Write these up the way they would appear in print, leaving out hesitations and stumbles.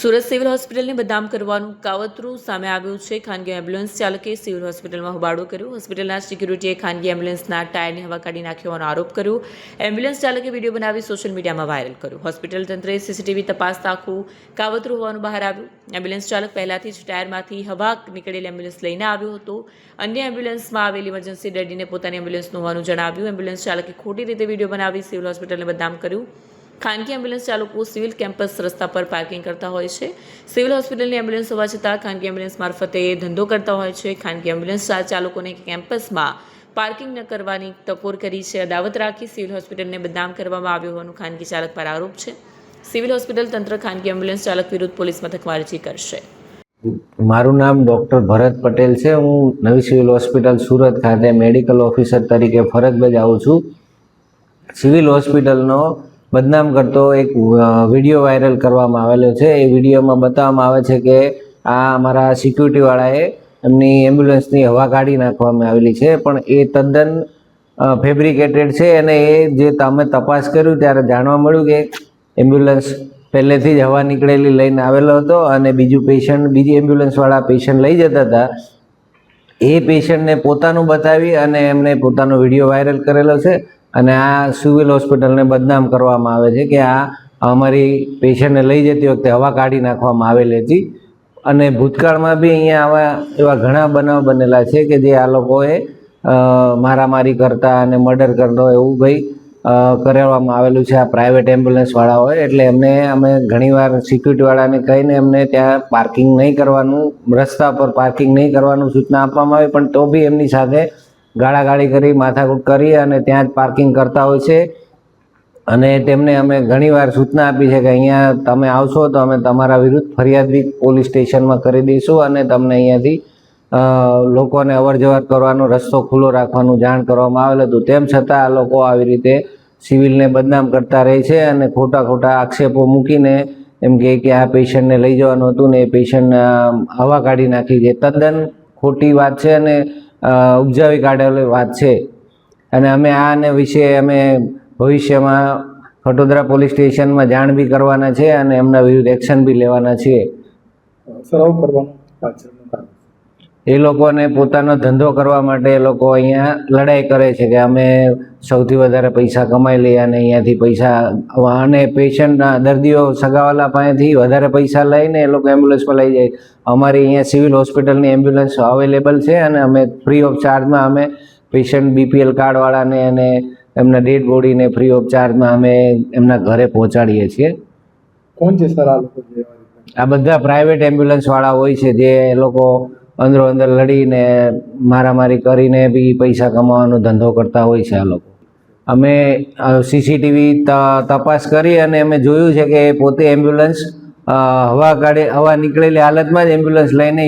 Surat civil હોસ્પિટલને બદનામ કરવાનું કાવતરું સામે આવ્યું છે। ખાનગી એમ્બ્યુલન્સ ચાલકે સિવિલ હોસ્પિટલમાં હોબાળો કર્યો। હોસ્પિટલના સિક્યુરિટીએ ખાનગી એમ્બ્યુલન્સના ટાયરને હવા કાઢી નાખ્યો આરોપ કર્યો। એમ્બ્યુલન્સ ચાલકે વિડીયો બનાવી સોશિયલ મીડિયામાં વાયરલ કર્યો। હોસ્પિટલ તંત્રએ સીસીટીવી તપાસતા આખું કાવતરું હોવાનું બહાર આવ્યું। એમ્બ્યુલન્સ ચાલક પહેલાથી જ ટાયરમાંથી હવા નીકળેલી એમ્બ્યુલન્સ લઈને આવ્યો હતો। અન્ય એમ્બ્યુલન્સમાં આવેલી ઇમરજન્સી દર્દીને પોતાની એમ્બ્યુલન્સનું હોવાનું જણાવ્યું। એમ્બ્યુલન્સ ચાલકે ખોટી રીતે વિડીયો બનાવી સિવિલ હોસ્પિટલને બદનામ કર્યું। ખાનગી એમ્બ્યુલન્સ ચાલકો સિવિલ કેમ્પસ રસ્તા પર પાર્કિંગ કરતા હોય છે। સિવિલ હોસ્પિટલની એમ્બ્યુલન્સ હોવા છતાં ખાનગી એમ્બ્યુલન્સ મારફતે ધંધો કરતા હોય છે। ખાનગી એમ્બ્યુલન્સ ચાલકોને કેમ્પસમાં પાર્કિંગ ન કરવાની ટકોર કરી છે। અદાવત રાખી સિવિલ હોસ્પિટલને બદનામ કરવામાં આવ્યો હોવાનું ખાનગી ચાલક પર આરોપ છે। સિવિલ હોસ્પિટલ તંત્ર ખાનગી એમ્બ્યુલન્સ ચાલક વિરુદ્ધ પોલીસ મથકમાં અરજી કરશે। મારું નામ ડૉક્ટર ભરત પટેલ છે। હું નવી સિવિલ હોસ્પિટલ સુરત ખાતે મેડિકલ ઓફિસર તરીકે ફરજ બજાવું છું। સિવિલ હોસ્પિટલનો બદનામ કરતો એક વિડીયો વાયરલ કરવામાં આવેલો છે। એ વિડીયોમાં બતાવવામાં આવે છે કે આ અમારા સિક્યુરિટીવાળાએ એમની એમ્બ્યુલન્સની હવા કાઢી નાખવામાં આવેલી છે, પણ એ તદ્દન ફેબ્રિકેટેડ છે। અને એ જે તમે તપાસ કર્યું ત્યારે જાણવા મળ્યું કે એમ્બ્યુલન્સ પહેલેથી જ હવા નીકળેલી લઈને આવેલો હતો અને બીજી એમ્બ્યુલન્સવાળા પેશન્ટ લઈ જતા હતા। એ પેશન્ટને પોતાનું બતાવી અને એમણે પોતાનો વિડીયો વાયરલ કરેલો છે અને આ સિવિલ હોસ્પિટલને બદનામ કરવામાં આવે છે કે આ અમારી પેશન્ટને લઈ જતી વખતે હવા કાઢી નાખવામાં આવેલી હતી। અને ભૂતકાળમાં બી અહીંયા એવા ઘણા બનાવ બનેલા છે કે જે આ લોકોએ મારામારી કરતા અને મર્ડર કરતો એવું ભાઈ કરાવવામાં આવેલું છે આ પ્રાઇવેટ એમ્બ્યુલન્સવાળાઓએ। એટલે અમે ઘણીવાર સિક્યુરિટીવાળાને કહીને એમને ત્યાં પાર્કિંગ નહીં કરવાનું, રસ્તા પર પાર્કિંગ નહીં કરવાનું સૂચના આપવામાં આવી, પણ તો બી એમની સાથે ગાળાગાળી કરી, માથાકૂટ કરી અને ત્યાં જ પાર્કિંગ કરતા હોય છે। અને તેમને અમે ઘણીવાર સૂચના આપી છે કે અહીંયા તમે આવશો તો અમે તમારા વિરુદ્ધ ફરિયાદ બી પોલીસ સ્ટેશનમાં કરી દઈશું અને તમને અહીંયાથી લોકોને અવર જવર કરવાનો રસ્તો ખુલ્લો રાખવાનું જાણ કરવામાં આવેલું હતું। તેમ છતાં આ લોકો આવી રીતે સિવિલને બદનામ કરતા રહે છે અને ખોટા આક્ષેપો મૂકીને એમ કહે કે આ પેશન્ટને લઈ જવાનું હતું ને એ પેશન્ટ હવા કાઢી નાખી છે। તદ્દન ખોટી વાત છે અને ઉપજાવી કાઢેલી વાત છે। અને અમે આને વિશે ભવિષ્યમાં ખટોદરા પોલીસ સ્ટેશનમાં જાણ બી કરવાના છે અને એમના વિરુદ્ધ એક્શન બી લેવાના છીએ। એ લોકોને પોતાનો ધંધો કરવા માટે એ લોકો અહીંયા લડાઈ કરે છે કે અમે સૌથી વધારે પૈસા કમાઈ લઈએ અને અહીંયાથી પૈસા અને પેશન્ટના દર્દીઓ સગાવાલા પાસેથી વધારે પૈસા લઈને એ લોકો એમ્બ્યુલન્સમાં લઈ જાય। અમારી અહીંયા સિવિલ હોસ્પિટલની એમ્બ્યુલન્સ અવેલેબલ છે અને અમે ફ્રી ઓફ ચાર્જમાં અમે પેશન્ટ BPL કાર્ડવાળાને અને એમના ડેડ બોડીને ફ્રી ઓફ ચાર્જમાં અમે એમના ઘરે પહોંચાડીએ છીએ। કોણ છે સર આ લોકો? આ બધા પ્રાઇવેટ એમ્બ્યુલન્સવાળા હોય છે જે એ લોકો અંદરો અંદર લડીને મારામારી કરીને બી પૈસા કમાવાનો ધંધો કરતા હોય છે આ લોકો। અમે CCTV તપાસ કરી અને અમે જોયું છે કે પોતે એમ્બ્યુલન્સ હવા નીકળેલી હાલતમાં જ એમ્બ્યુલન્સ લઈને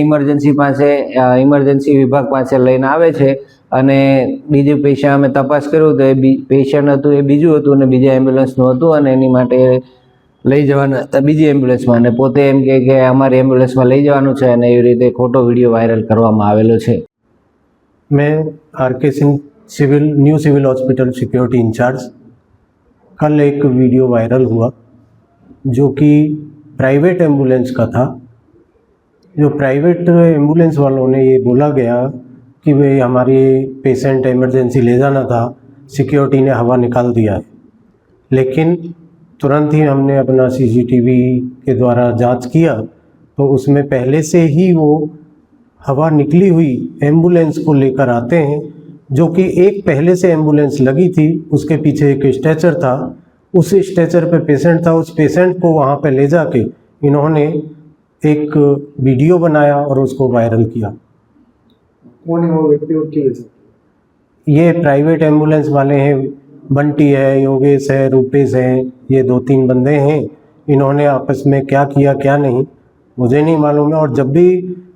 ઇમરજન્સી વિભાગ પાસે લઈને આવે છે અને બીજું પેશન્ટ અમે તપાસ કર્યું તો એ પેશન્ટ હતું એ બીજું હતું અને બીજા એમ્બ્યુલન્સનું હતું અને એની માટે લઈ જવાના હતા બીજી એમ્બ્યુલન્સમાં અને પોતે એમ કે અમારી એમ્બ્યુલન્સમાં લઈ જવાનું છે અને એવી રીતે ખોટો વિડીયો વાયરલ કરવામાં આવેલો છે। मैं RK Singh new civil hospital security in-charge. कल एक वीडियो वायरल हुआ जो कि प्राइवेट एम्बुलेंस का था। जो प्राइवेट एम्बुलेंस वालों ने ये बोला गया कि भाई हमारी पेशेंट इमरजेंसी ले जाना था, सिक्योरिटी ने हवा निकाल दिया है। लेकिन तुरंत ही हमने अपना CCTV के द्वारा जांच किया तो उसमें पहले से ही वो हवा निकली हुई एम्बुलेंस को लेकर आते हैं, जो कि एक पहले से एम्बुलेंस लगी थी, उसके पीछे एक स्ट्रेचर था, उस स्ट्रेचर पे पेशेंट था। उस पेशेंट को वहाँ पे ले जाके इन्होंने एक वीडियो बनाया और उसको वायरल किया। कौन है वो व्यक्ति और क्या है? ये प्राइवेट एम्बुलेंस वाले हैं, बंटी है, योगेश है, रूपेश है, ये 2-3 बंदे हैं। इन्होंने आपस में क्या किया क्या नहीं मुझे नहीं मालूम है। और जब भी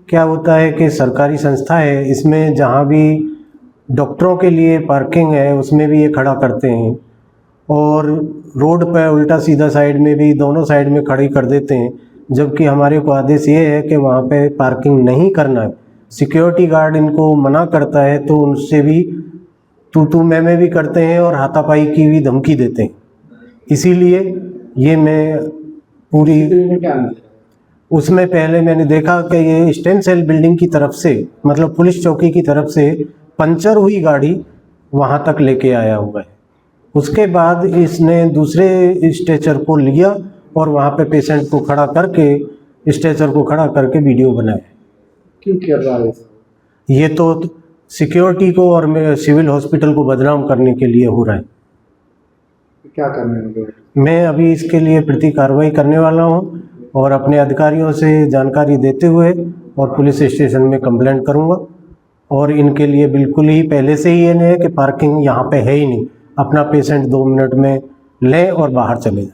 क्या होता है कि सरकारी संस्था है, इसमें जहाँ भी डॉक्टरों के लिए पार्किंग है उसमें भी ये खड़ा करते हैं और रोड पर उल्टा सीधा साइड में भी दोनों साइड में खड़ी कर देते हैं, जबकि हमारे को आदेश ये है कि वहाँ पे पार्किंग नहीं करना है। सिक्योरिटी गार्ड इनको मना करता है तो उनसे भी तू मैं भी करते हैं और हाथापाई की भी धमकी देते हैं। इसीलिए ये मैं पूरी उसमें पहले मैंने देखा कि ये स्टेम सेल बिल्डिंग की तरफ से, मतलब पुलिस चौकी की तरफ से पंचर हुई गाड़ी वहाँ तक लेके आया हुआ है। उसके बाद इसने दूसरे स्ट्रेचर को लिया और वहाँ पे पेशेंट को खड़ा करके, स्ट्रेचर को खड़ा करके वीडियो बनाया। क्यों कर रहा है सर? ये तो सिक्योरिटी को और सिविल हॉस्पिटल को बदनाम करने के लिए हो रहा है। क्या करने वाले? मैं अभी इसके लिए प्रति कार्रवाई करने वाला हूँ और अपने अधिकारियों से जानकारी देते हुए और पुलिस स्टेशन में कंप्लेंट करूँगा। और इनके लिए बिल्कुल ही पहले से ही ये है कि पार्किंग यहाँ पे है ही नहीं, अपना पेशेंट 2 मिनट में लें और बाहर चले जाएं।